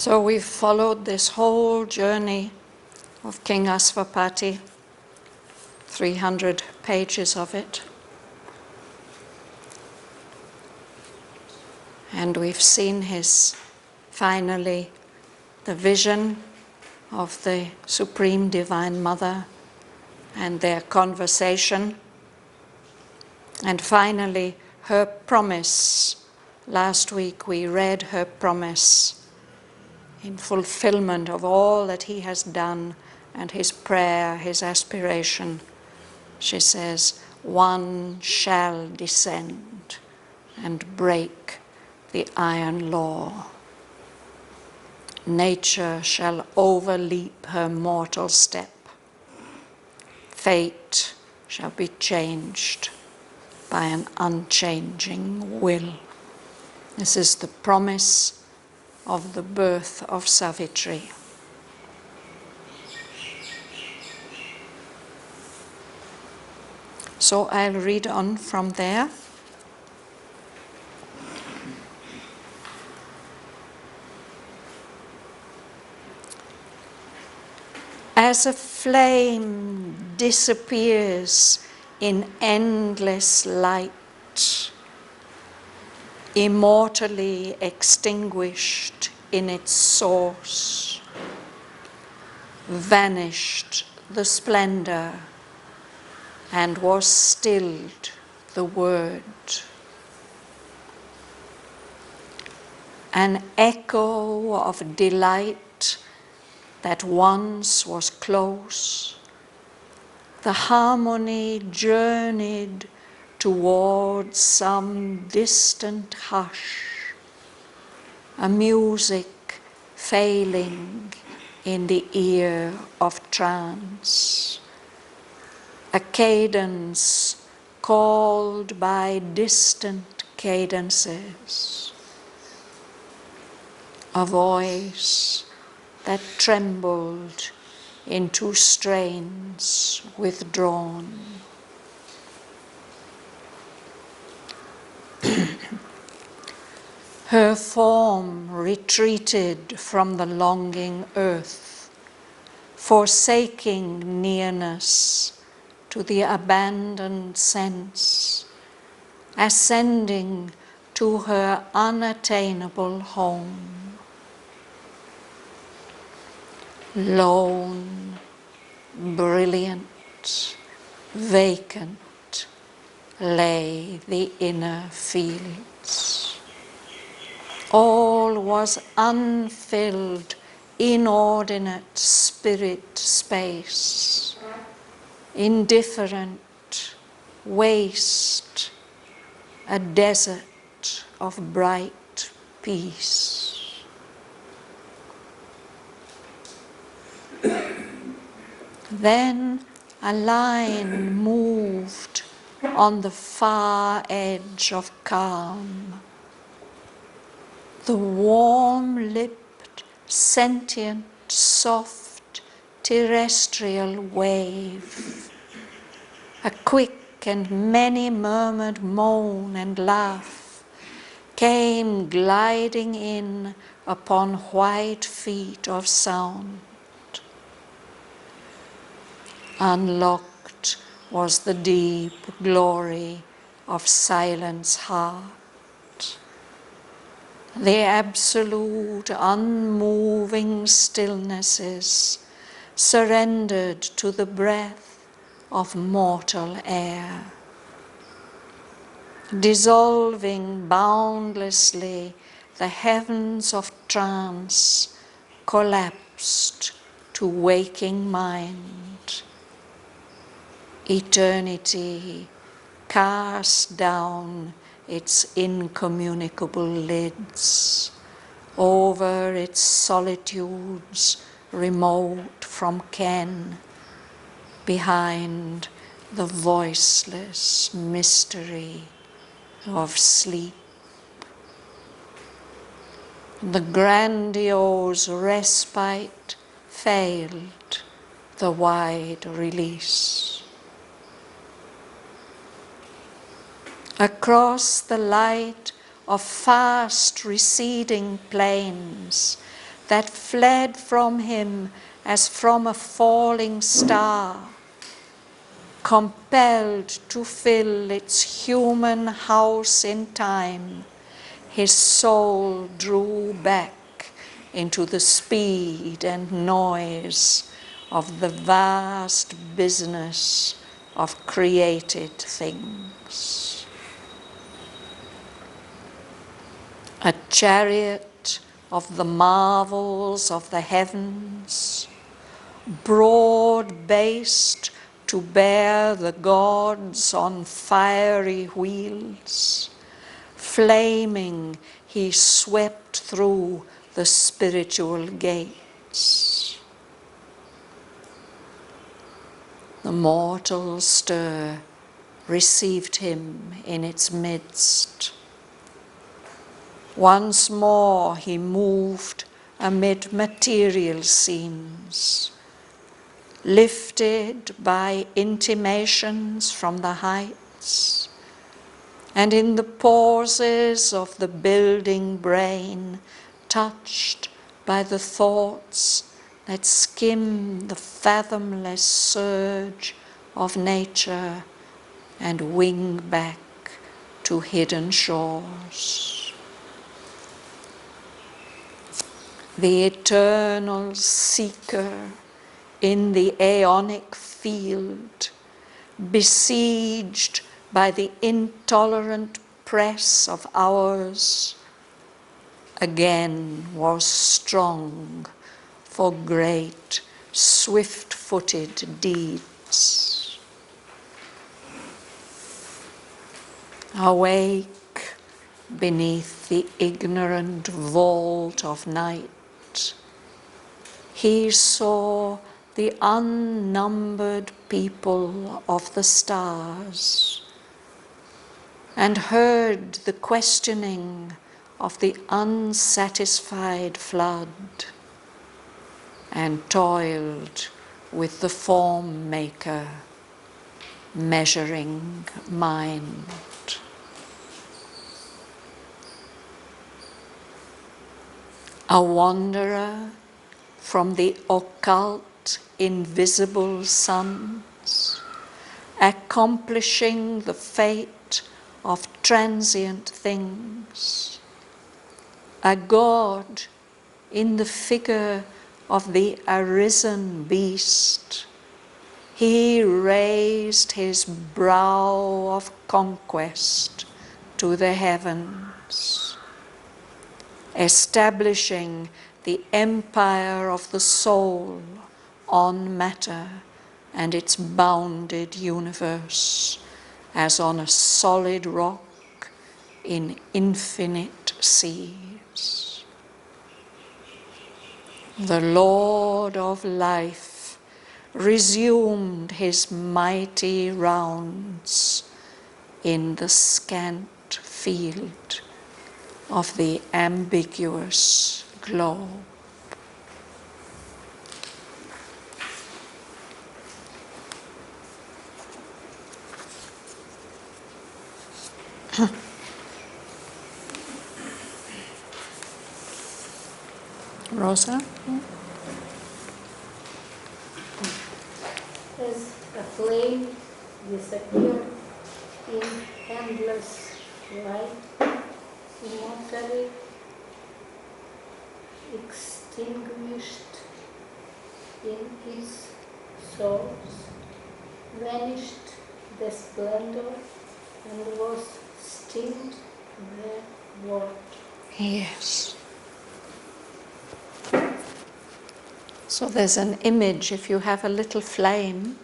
So we've followed this whole journey of King Asvapati, 300 pages of it. And we've seen finally, the vision of the Supreme Divine Mother and their conversation. And finally, her promise. Last week we read her promise in fulfillment of all that he has done and his prayer, his aspiration. She says, one shall descend and break the iron law. Nature shall overleap her mortal step. Fate shall be changed by an unchanging will. This is the promise of the birth of Savitri. So I'll read on from there. As a flame disappears in endless light, immortally extinguished in its source, vanished the splendor and was stilled the word. An echo of delight that once was close, the harmony journeyed towards some distant hush, a music failing in the ear of trance, a cadence called by distant cadences, a voice that trembled into strains withdrawn. Her form retreated from the longing earth, forsaking nearness to the abandoned sense, ascending to her unattainable home. Lone, brilliant, vacant lay the inner fields. All was unfilled, inordinate spirit space, indifferent waste, a desert of bright peace. Then a line moved on the far edge of calm. The warm-lipped, sentient, soft, terrestrial wave. A quick and many-murmured moan and laugh came gliding in upon white feet of sound. Unlocked was the deep glory of silence heart. The absolute, unmoving stillnesses surrendered to the breath of mortal air, dissolving boundlessly the heavens of trance collapsed to waking mind. Eternity cast down its incommunicable lids over its solitudes remote from ken, behind the voiceless mystery of sleep. The grandiose respite failed the wide release. Across the light of fast receding plains, that fled from him as from a falling star, compelled to fill its human house in time, his soul drew back into the speed and noise of the vast business of created things. A chariot of the marvels of the heavens, broad-based to bear the gods on fiery wheels, flaming he swept through the spiritual gates. The mortal stir received him in its midst. Once more he moved amid material scenes, lifted by intimations from the heights, and in the pauses of the building brain, touched by the thoughts that skim the fathomless surge of nature and wing back to hidden shores. The eternal seeker in the aeonic field, besieged by the intolerant press of hours, again was strong for great, swift-footed deeds. Awake beneath the ignorant vault of night, he saw the unnumbered people of the stars and heard the questioning of the unsatisfied flood, and toiled with the form maker, measuring mind. A wanderer from the occult, invisible suns, accomplishing the fate of transient things. A god in the figure of the arisen beast, he raised his brow of conquest to the heavens, establishing the empire of the soul on matter and its bounded universe as on a solid rock in infinite seas. The Lord of life resumed his mighty rounds in the scant field of the ambiguous globe. Rosa? As a flame disappeared in endless light, immortally extinguished in its source, vanished the splendor and was stilled the world. Yes. So there's an image, if you have a little flame,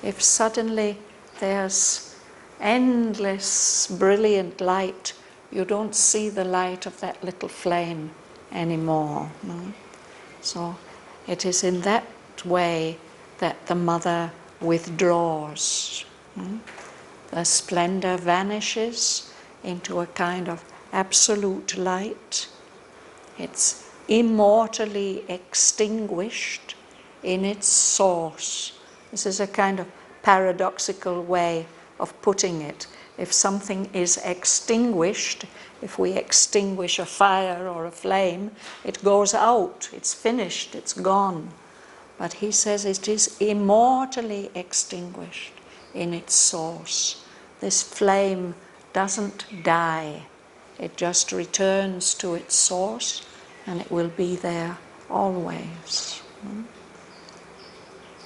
if suddenly there's endless brilliant light, you don't see the light of that little flame anymore. So it is in that way that the mother withdraws. The splendor vanishes into a kind of absolute light. It's immortally extinguished in its source. This is a kind of paradoxical way of putting it. if something is extinguished, if we extinguish a fire or a flame, it goes out, it's finished, it's gone. But he says it is immortally extinguished in its source. This flame doesn't die. It just returns to its source and it will be there always.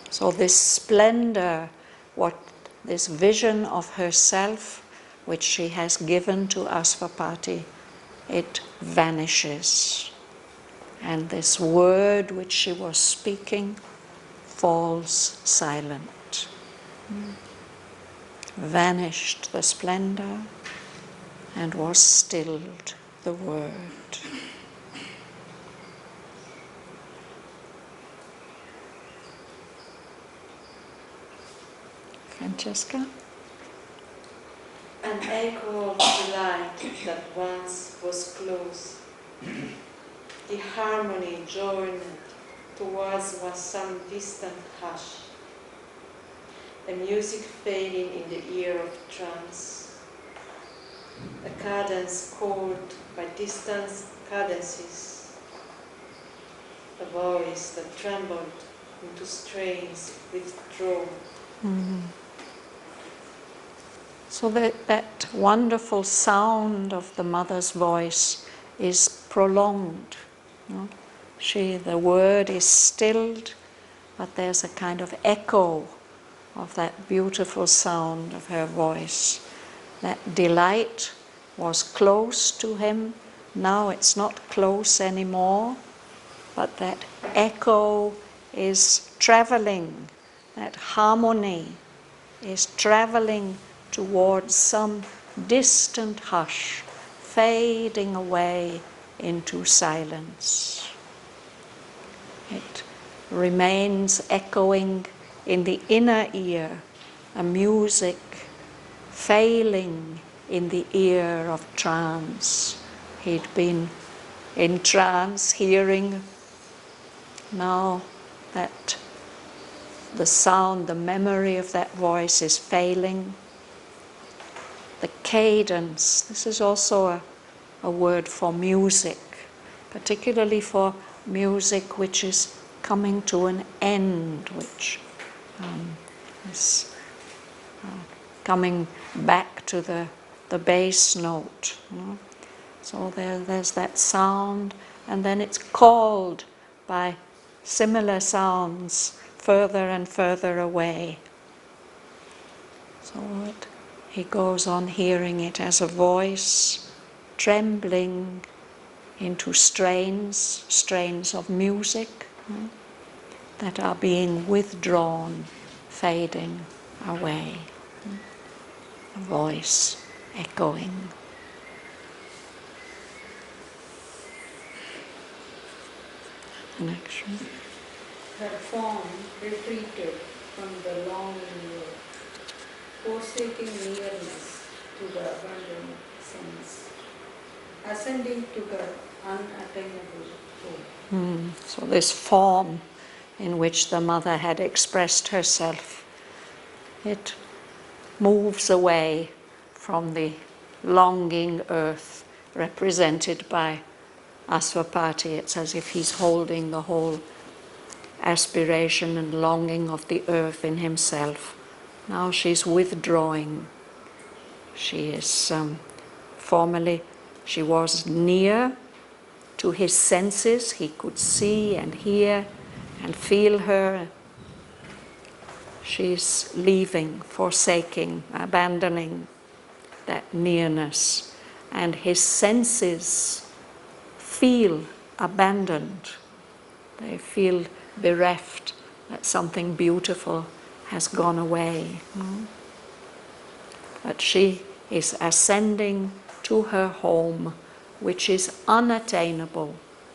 So this splendor, this vision of herself which she has given to Asvapati, it vanishes. And this word which she was speaking falls silent. Vanished the splendor and was stilled the word. Francesca? An echo of delight that once was close. The harmony journeyed towards some distant hush. The music fading in the ear of trance. A cadence called by distant cadences. A voice that trembled into strains withdrawn. So that wonderful sound of the mother's voice is prolonged. The word is stilled, but there's a kind of echo of that beautiful sound of her voice. That delight was close to him, now it's not close anymore, but that echo is traveling, that harmony is traveling towards some distant hush, fading away into silence. It remains echoing in the inner ear, a music failing in the ear of trance. He'd been in trance, hearing. Now that the sound, the memory of that voice is failing. The cadence, this is also a word for music, particularly for music which is coming to an end, which is coming back to the bass note. So there's that sound, and then it's called by similar sounds further and further away. So he goes on hearing it as a voice trembling into strains of music that are being withdrawn, fading away. A voice echoing. Connection. Her form retreated from the longing world, forsaking nearness to the abundant sense, ascending to her unattainable goal. So this form in which the mother had expressed herself, it moves away from the longing earth represented by Asvapati. It's as if he's holding the whole aspiration and longing of the earth in himself. Now she's withdrawing. She is formerly, she was near to his senses. He could see and hear and feel her. She's leaving, forsaking, abandoning that nearness. And his senses feel abandoned. They feel bereft, that something beautiful has gone away. But she is ascending to her home, which is unattainable.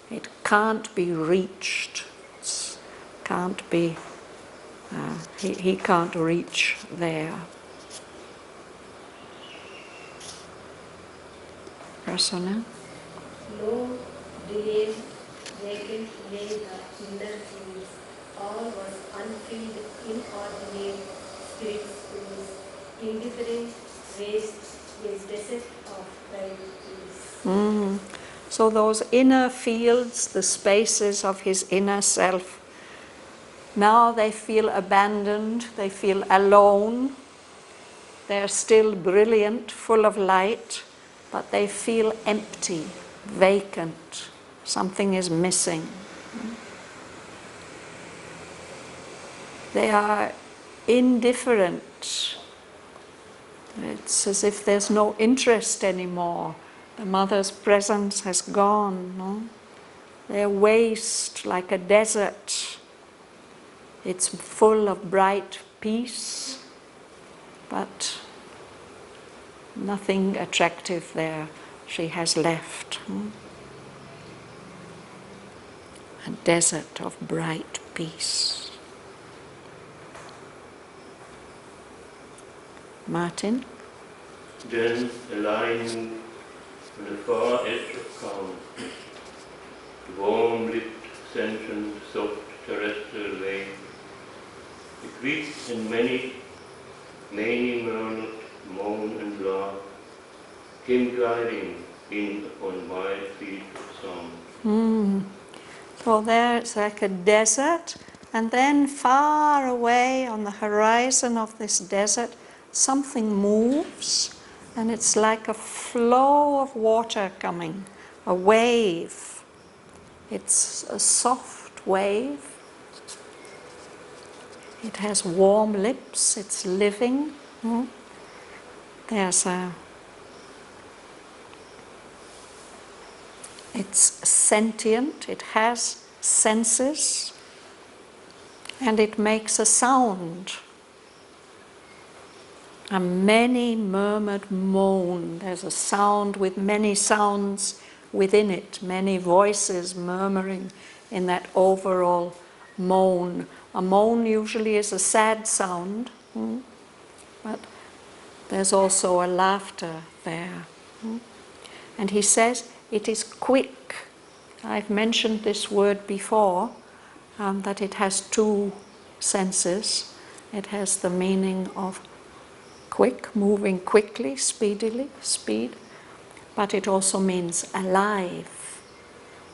It can't be reached. Can't be. He can't reach there. Prasanna? Low, delayed, vacant lay the inner fields. All was unfilled, inordinate spirit schools, indifferent, waste, So those inner fields, the spaces of his inner self, now they feel abandoned, they feel alone. They're still brilliant, full of light, but they feel empty, vacant. Something is missing. They are indifferent. It's as if there's no interest anymore. The mother's presence has gone. No? They're waste like a desert. It's full of bright peace, but nothing attractive there. She has left. A desert of bright peace. Martin? Then a line on the far edge of calm, the warm-lit, sentient, soft terrestrial wave, it weeps in many murmured moan and laugh, came gliding in upon wide feet of sound. So there it's like a desert, and then far away on the horizon of this desert, something moves, and it's like a flow of water coming, a wave. It's a soft wave. It has warm lips, it's living. It's sentient, it has senses, and it makes a sound. A many murmured moan. There's a sound with many sounds within it, many voices murmuring in that overall moan. A moan usually is a sad sound, but there's also a laughter there. And he says it is quick. I've mentioned this word before, that it has two senses. It has the meaning of quick, moving quickly, speedily, speed, but it also means alive.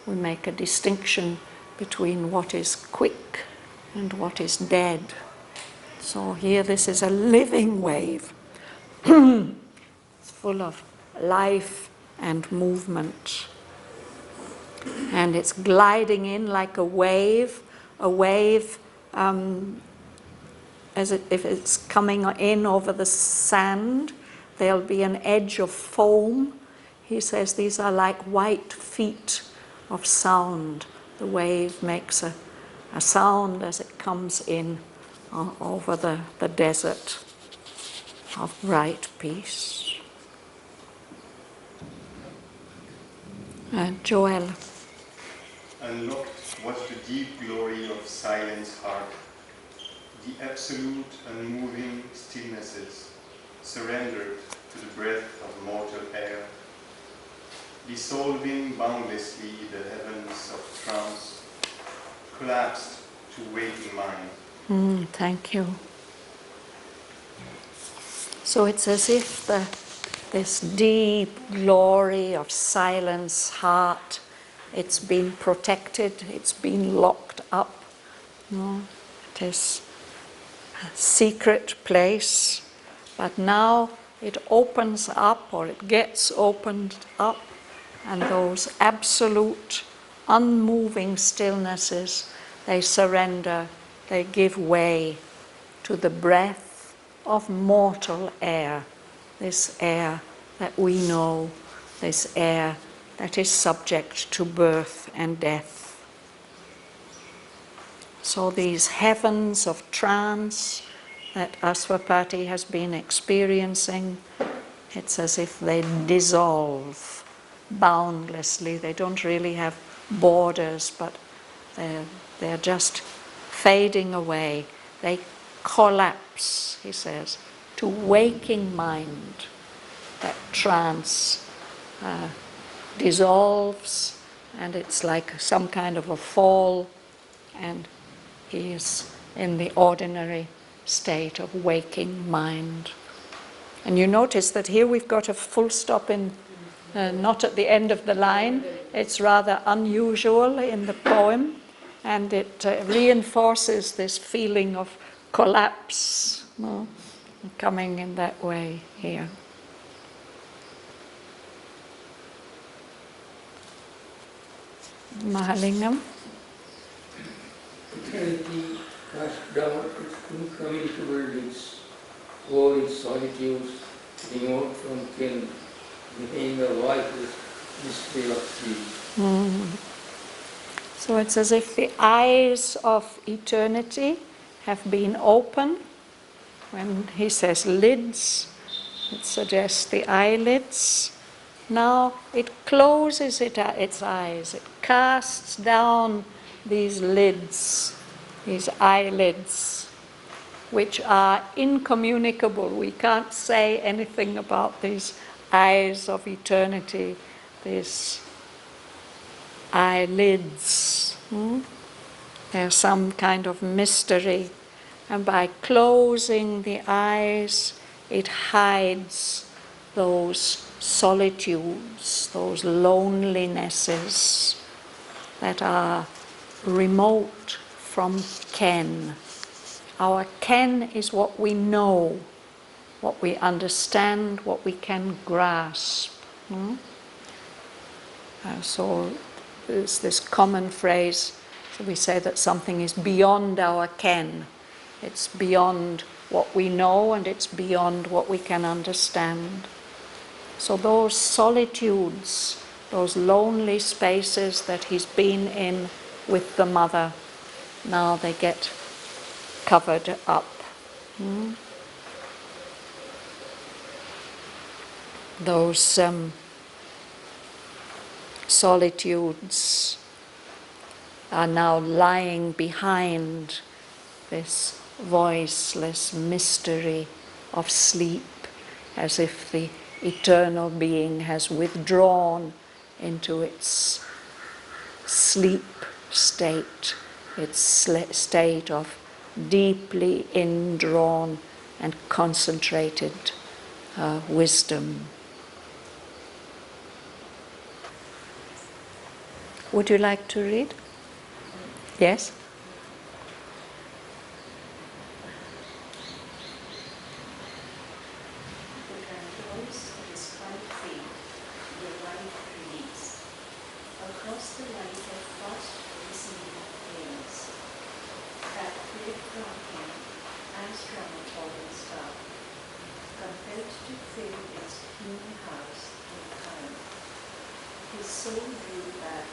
We make a distinction between what is quick and what is dead. So here this is a living wave. It's full of life and movement. And it's gliding in like a wave as if it's coming in over the sand. There'll be an edge of foam. He says these are like white feet of sound. The wave makes a sound as it comes in over the desert of bright peace. Joel. Unlocked was the deep glory of silence heart, the absolute unmoving stillnesses, surrendered to the breath of mortal air, dissolving boundlessly the heavens of trance, collapsed to waking mind. Thank you. So it's as if this deep glory of silence heart, it's been protected, it's been locked up. It is a secret place, but now it opens up, or it gets opened up, and those absolute unmoving stillnesses, they surrender, they give way to the breath of mortal air, this air that we know, this air that is subject to birth and death. So these heavens of trance that Aswapati has been experiencing, it's as if they dissolve boundlessly. They don't really have borders, but they're just fading away. They collapse, he says, to waking mind. That trance dissolves, and it's like some kind of a fall, and he is in the ordinary state of waking mind. And you notice that here we've got a full stop in not at the end of the line. It's rather unusual in the poem, and it reinforces this feeling of collapse, no? Coming in that way here. Mahalingam. Eternity cast down its incommunicable lids, all its solitudes, remote from ken, behind the voiceless mystery of sleep. So it's as if the eyes of eternity have been open. When he says lids, it suggests the eyelids. Now it closes its eyes. It casts down these lids, these eyelids, which are incommunicable. We can't say anything about these eyes of eternity, these eyelids. There's some kind of mystery. And by closing the eyes, it hides those solitudes, those lonelinesses that are remote from ken. Our ken is what we know, what we understand, what we can grasp. So there's this common phrase, so we say that something is beyond our ken. It's beyond what we know and it's beyond what we can understand. So those solitudes, those lonely spaces that he's been in with the mother, now they get covered up. Those solitudes are now lying behind this voiceless mystery of sleep, as if the eternal being has withdrawn into its sleep state, its state of deeply indrawn and concentrated wisdom. Would you like to read? Yes? The controls of his white feet, the light release. Across the light of fast receding flames, that fled from him as from a fallen star, compelled to fill its human house with time. His soul drew back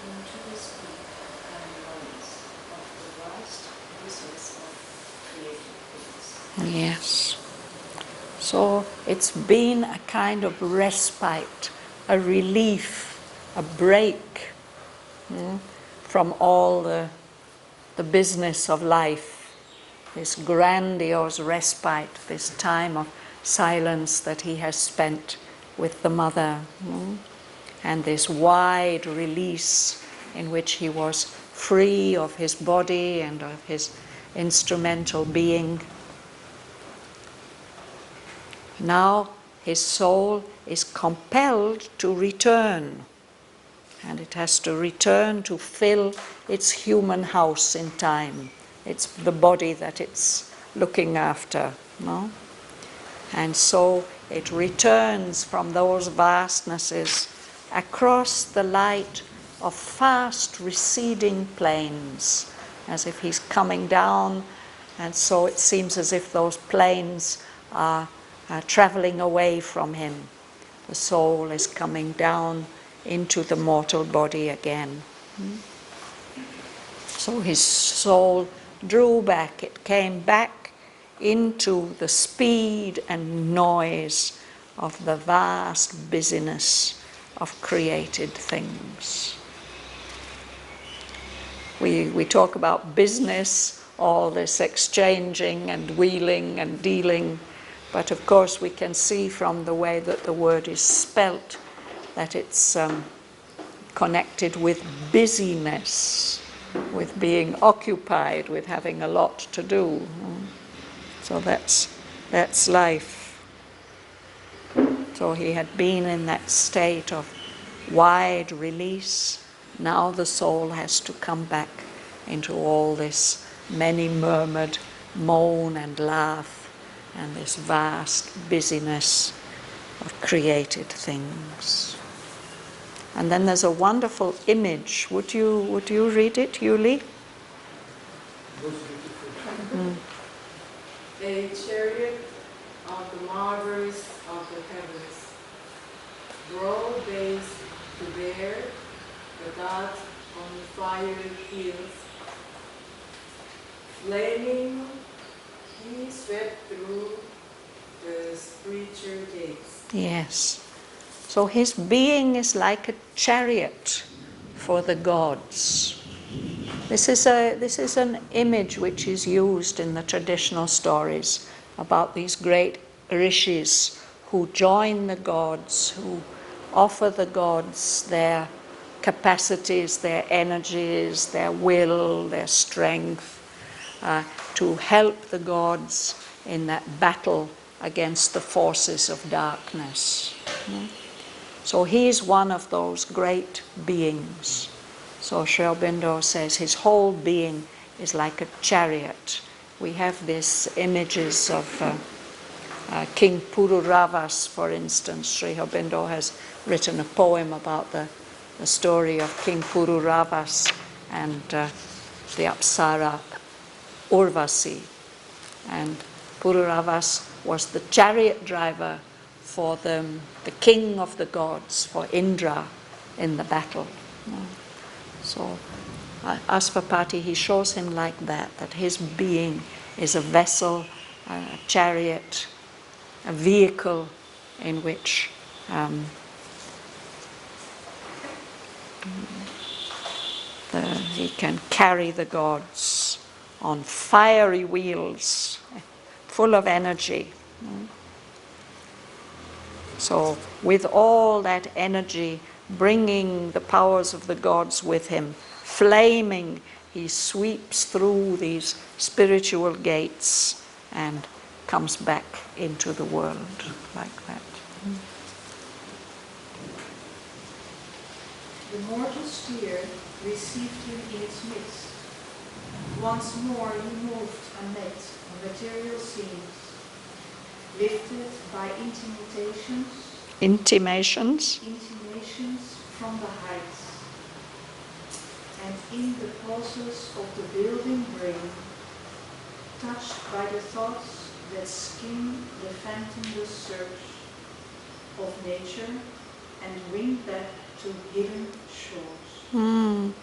into the speed and noise of the vast business of creative things. Yes. So it's been a kind of respite, a relief, a break from all the business of life, this grandiose respite, this time of silence that he has spent with the mother, and this wide release in which he was free of his body and of his instrumental being. Now his soul is compelled to return, and it has to return to fill its human house in time. It's the body that it's looking after, no? And so it returns from those vastnesses across the light of fast receding plains, as if he's coming down, and so it seems as if those plains are traveling away from him. The soul is coming down into the mortal body again. So his soul drew back, it came back into the speed and noise of the vast busyness of created things. We talk about business, all this exchanging and wheeling and dealing, but of course we can see from the way that the word is spelt that it's connected with busyness, with being occupied, with having a lot to do. So that's life. So he had been in that state of wide release. Now the soul has to come back into all this many-murmured moan and laugh and this vast busyness of created things. And then there's a wonderful image. Would you read it, Yuli? A chariot of the marvels of the heavens, broad base to bear the dot on the fiery hills. Flaming, he swept through the spiritual gates. Yes. So his being is like a chariot for the gods. This is an image which is used in the traditional stories about these great rishis who join the gods, who offer the gods their capacities, their energies, their will, their strength, to help the gods in that battle against the forces of darkness. So he is one of those great beings. So Sri Aurobindo says his whole being is like a chariot. We have these images of King Pururavas, for instance. Sri Aurobindo has written a poem about the story of King Pururavas and the Apsara Urvasi. And Pururavas was the chariot driver for the king of the gods, for Indra in the battle. So Asvapati, he shows him like that his being is a vessel, a chariot, a vehicle in which he can carry the gods on fiery wheels, full of energy. So with all that energy, bringing the powers of the gods with him, flaming, he sweeps through these spiritual gates and comes back into the world like that. The mortal sphere received him in its midst. Once more he moved amidst material scenes, lifted by intimations from the heights, and in the pulses of the building brain, touched by the thoughts that skim the fathomless surge of nature and wing back to hidden shores.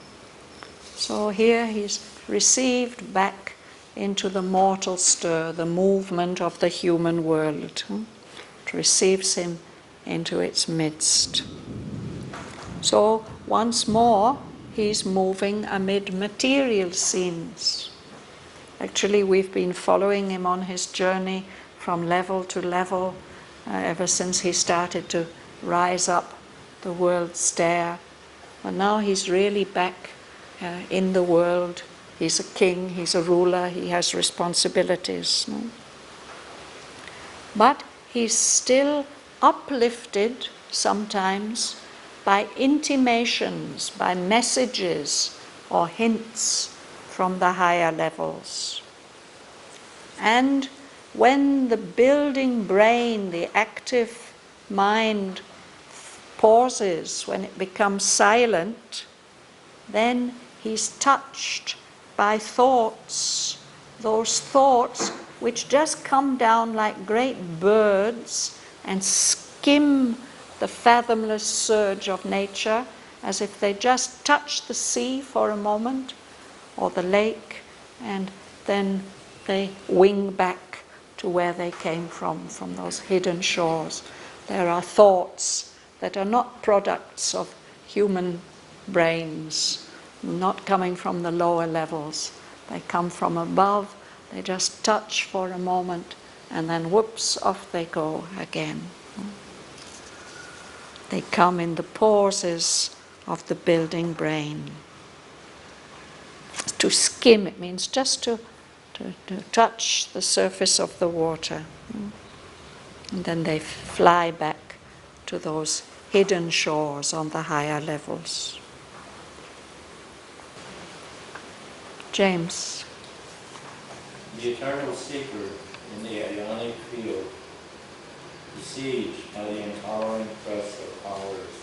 So here he's received back into the mortal stir, the movement of the human world. It receives him into its midst. So once more, he's moving amid material scenes. Actually, we've been following him on his journey from level to level ever since he started to rise up the world stair. But now he's really back in the world. He's a king, he's a ruler, he has responsibilities. No? But he's still uplifted sometimes by intimations, by messages or hints from the higher levels. And when the building brain, the active mind pauses, when it becomes silent, then he's touched by thoughts, those thoughts which just come down like great birds and skim the fathomless surge of nature as if they just touch the sea for a moment or the lake, and then they wing back to where they came from those hidden shores. There are thoughts that are not products of human brains, not coming from the lower levels. They come from above, they just touch for a moment, and then whoops, off they go again. They come in the pauses of the building brain. To skim, it means just to touch the surface of the water. And then they fly back to those hidden shores on the higher levels. James. The eternal seeker in the ionic field, besieged by the empowering press of powers,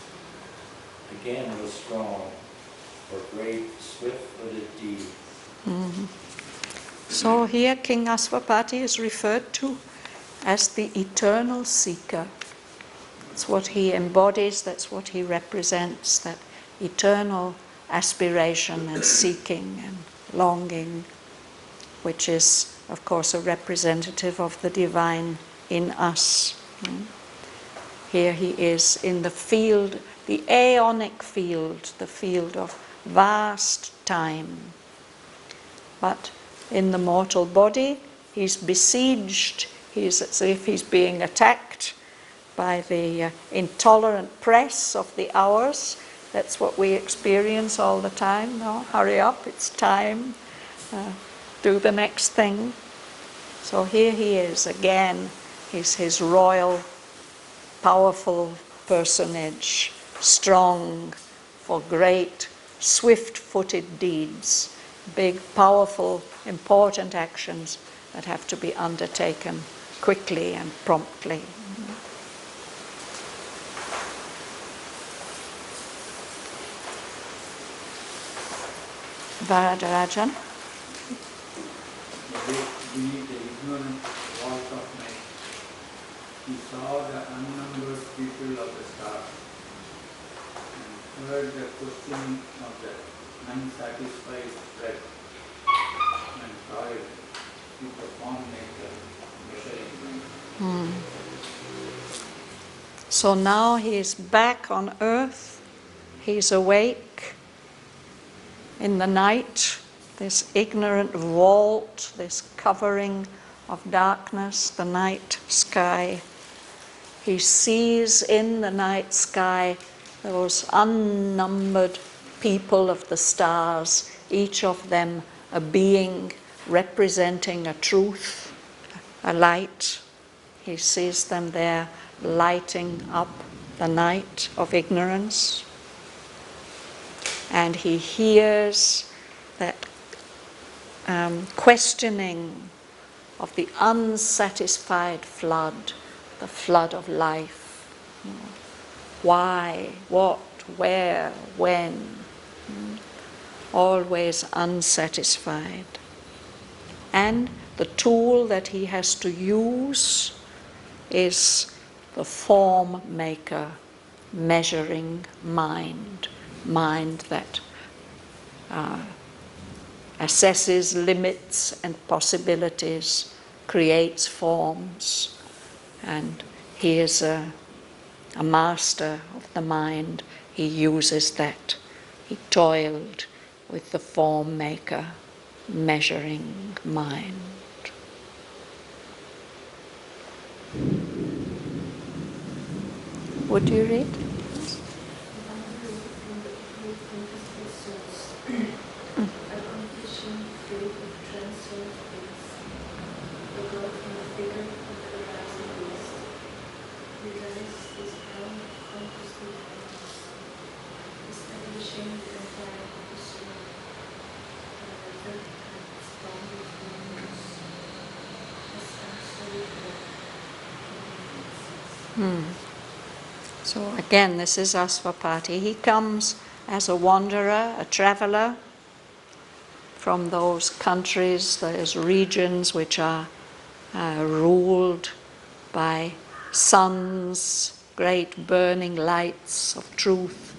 again was strong for great swift-footed deeds. Mm-hmm. So here King Asvapati is referred to as the eternal seeker. That's what he embodies, that's what he represents, that eternal aspiration and seeking and longing, which is, of course, a representative of the divine in us. Here he is in the field, the aeonic field, the field of vast time. But in the mortal body, he's besieged, he's as if he's being attacked by the intolerant press of the hours. That's what we experience all the time. No, hurry up, it's time. Do the next thing. So here he is again. He's his royal, powerful personage, strong for great, swift-footed deeds, big, powerful, important actions that have to be undertaken quickly and promptly. Varadarajan. Beneath the ignorant walls of night, he saw the unnumbered people of the stars and heard the questioning of the unsatisfied breath and toiled with the form maker measuring mind. So now he is back on earth, he's awake in the night, this ignorant vault, this covering of darkness, the night sky. He sees in the night sky those unnumbered people of the stars, each of them a being representing a truth, a light. He sees them there lighting up the night of ignorance. And he hears that questioning of the unsatisfied flood, the flood of life. Why, what, where, when? Always unsatisfied. And the tool that he has to use is the form maker, measuring mind. Mind that assesses limits and possibilities, creates forms, and he is a master of the mind. He uses that. He toiled with the form maker, measuring mind. Would you read? So again, this is Asvapati. He comes as a wanderer, a traveller from those countries, those regions which are ruled by suns, great burning lights of truth,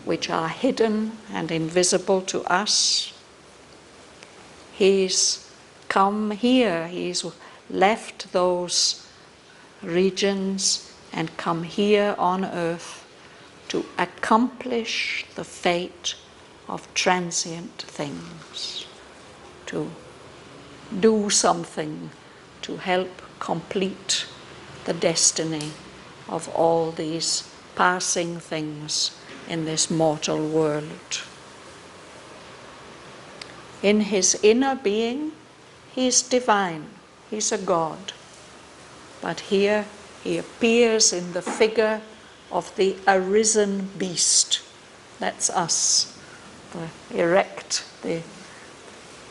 which are hidden and invisible to us. He's come here, he's left those regions and come here on earth to accomplish the fate of transient things, to do something to help complete the destiny of all these passing things in this mortal world. In his inner being, he is divine, he's a god. But here he appears in the figure of the arisen beast. That's us, the erect, the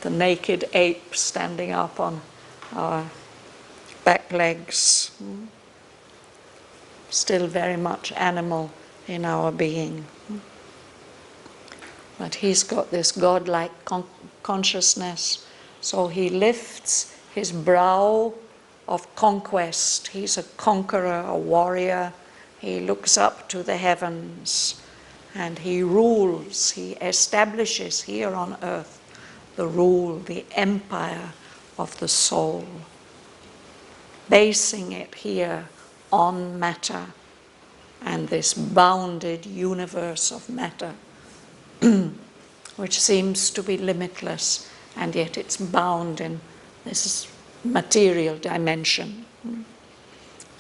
naked ape standing up on our back legs. Still very much animal in our being. But he's got this godlike consciousness, so he lifts his brow of conquest. He's a conqueror, a warrior. He looks up to the heavens and he rules, he establishes here on earth the rule, the empire of the soul, basing it here on matter and this bounded universe of matter, which seems to be limitless, and yet it's bound in this material dimension.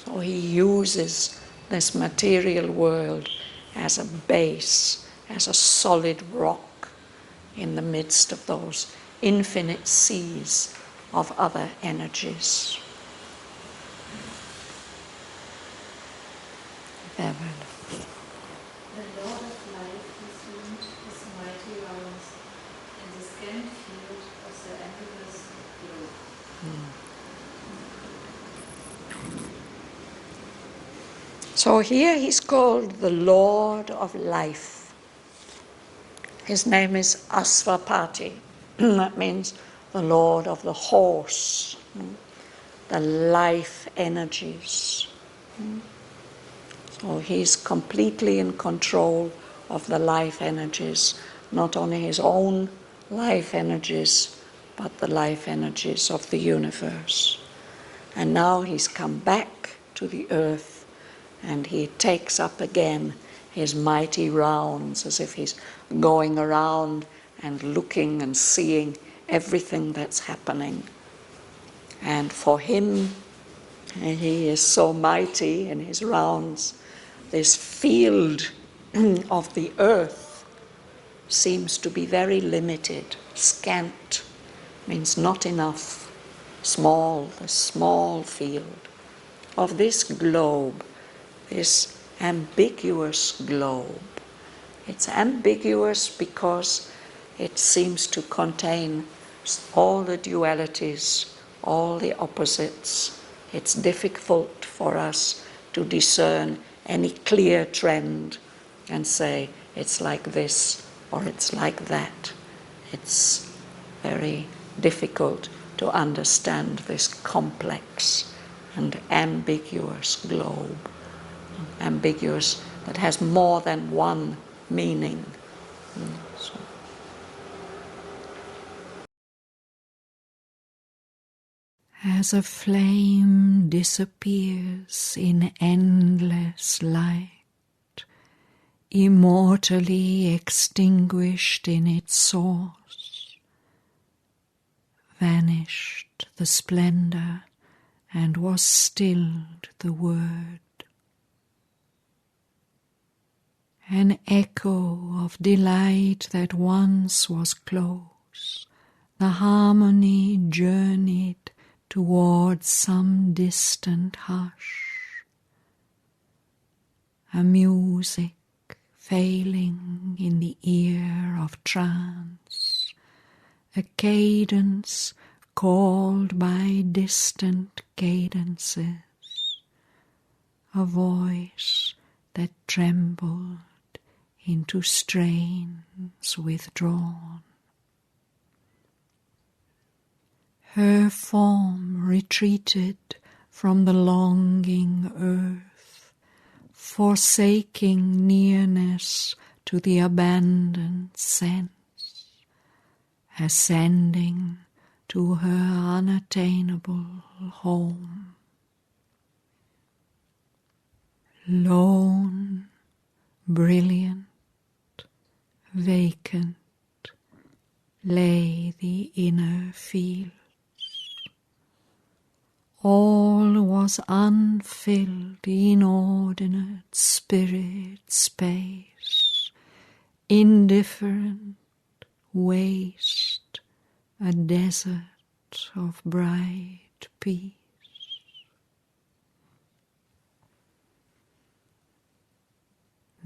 So he uses this material world as a base, as a solid rock in the midst of those infinite seas of other energies. Bhavan. The Lord of life resumed his mighty rounds in the scant field of the endless globe. So here he's called the Lord of Life. His name is Asvapati. That means the Lord of the horse, the life energies. So he's completely in control of the life energies, not only his own life energies, but the life energies of the universe. And now he's come back to the earth and he takes up again his mighty rounds, as if he's going around and looking and seeing everything that's happening. And for him, he is so mighty in his rounds, this field of the earth seems to be very limited. Scant means not enough. Small, the small field of this globe, this ambiguous globe. It's ambiguous because it seems to contain all the dualities, all the opposites. It's difficult for us to discern any clear trend and say it's like this or it's like that. It's very difficult to understand this complex and ambiguous globe. Ambiguous, that has more than one meaning. So. As a flame disappears in endless light, immortally extinguished in its source, vanished the splendor and was stilled the word. An echo of delight that once was close, the harmony journeyed towards some distant hush, a music failing in the ear of trance, a cadence called by distant cadences, a voice that trembled into strains withdrawn. Her form retreated from the longing earth, forsaking nearness to the abandoned sense, ascending to her unattainable home. Lone, brilliant, vacant, lay the inner field. All was unfilled, inordinate spirit space, indifferent waste, a desert of bright peace.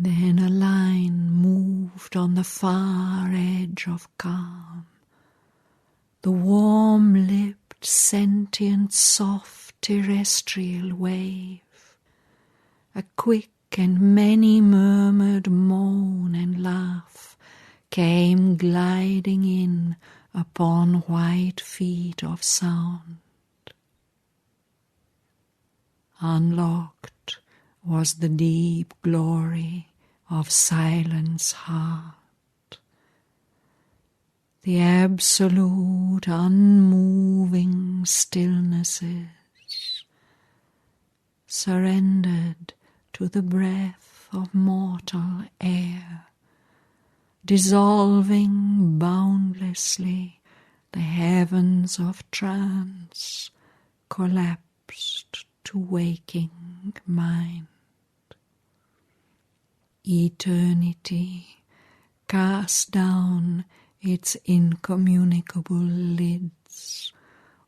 Then a line moved on the far edge of calm, the warm-lipped, sentient, soft terrestrial wave, a quick and many-murmured moan and laugh came gliding in upon white feet of sound. Unlocked was the deep glory of silence heart, the absolute unmoving stillnesses, surrendered to the breath of mortal air, dissolving boundlessly the heavens of trance, collapsed to waking mind. Eternity cast down its incommunicable lids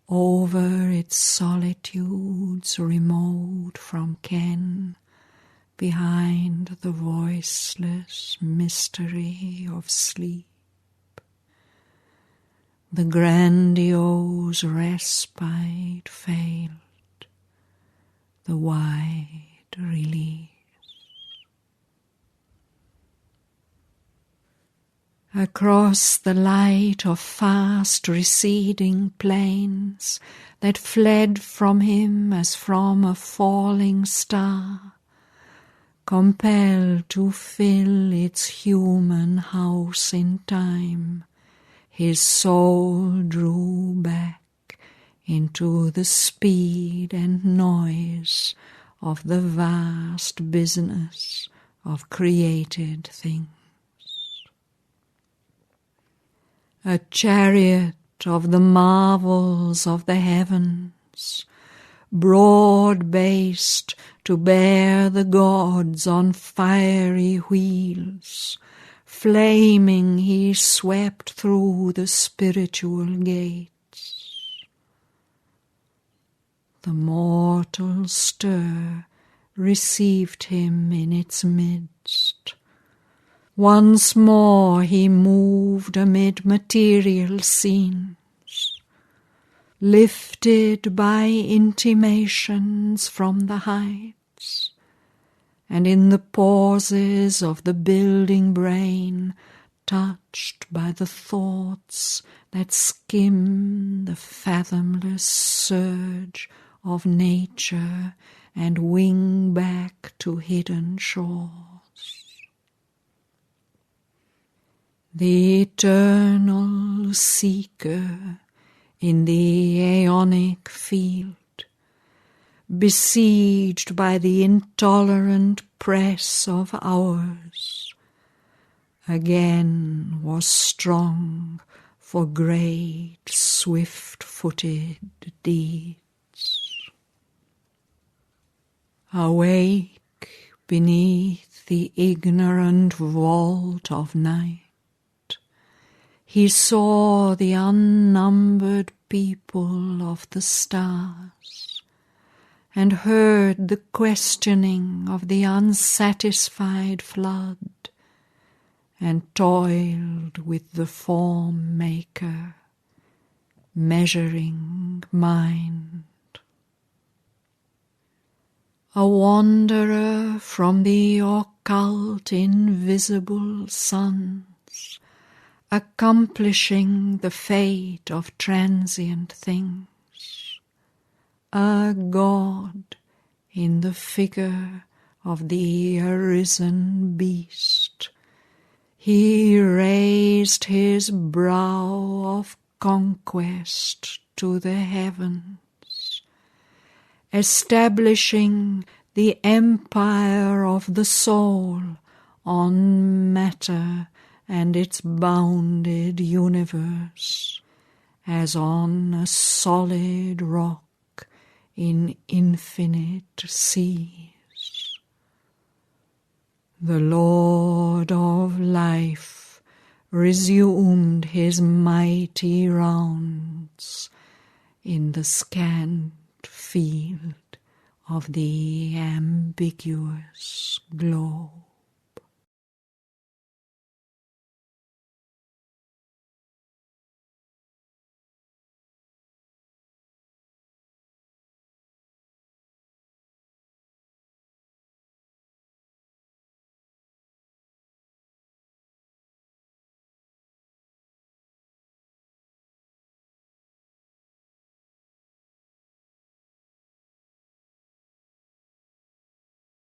over its solitudes remote from ken, behind the voiceless mystery of sleep. The grandiose respite failed, the wide release. Across the light of fast receding plains that fled from him as from a falling star, compelled to fill its human house in time, his soul drew back into the speed and noise of the vast business of created things. A chariot of the marvels of the heavens, broad-based to bear the gods on fiery wheels, flaming he swept through the spiritual gates. The mortal stir received him in its midst. Once more he moved amid material scenes, lifted by intimations from the heights, and in the pauses of the building brain, touched by the thoughts that skim the fathomless surge of nature and wing back to hidden shores. The eternal seeker in the aeonic field, besieged by the intolerant press of hours, again was strong for great swift-footed deeds. Awake beneath the ignorant vault of night, he saw the unnumbered people of the stars, and heard the questioning of the unsatisfied flood, and toiled with the form maker, measuring mind. A wanderer from the occult invisible suns, accomplishing the fate of transient things, a god in the figure of the arisen beast, he raised his brow of conquest to the heavens, establishing the empire of the soul on matter and its bounded universe, as on a solid rock in infinite seas. The Lord of life resumed his mighty rounds in the scant field of the ambiguous glow.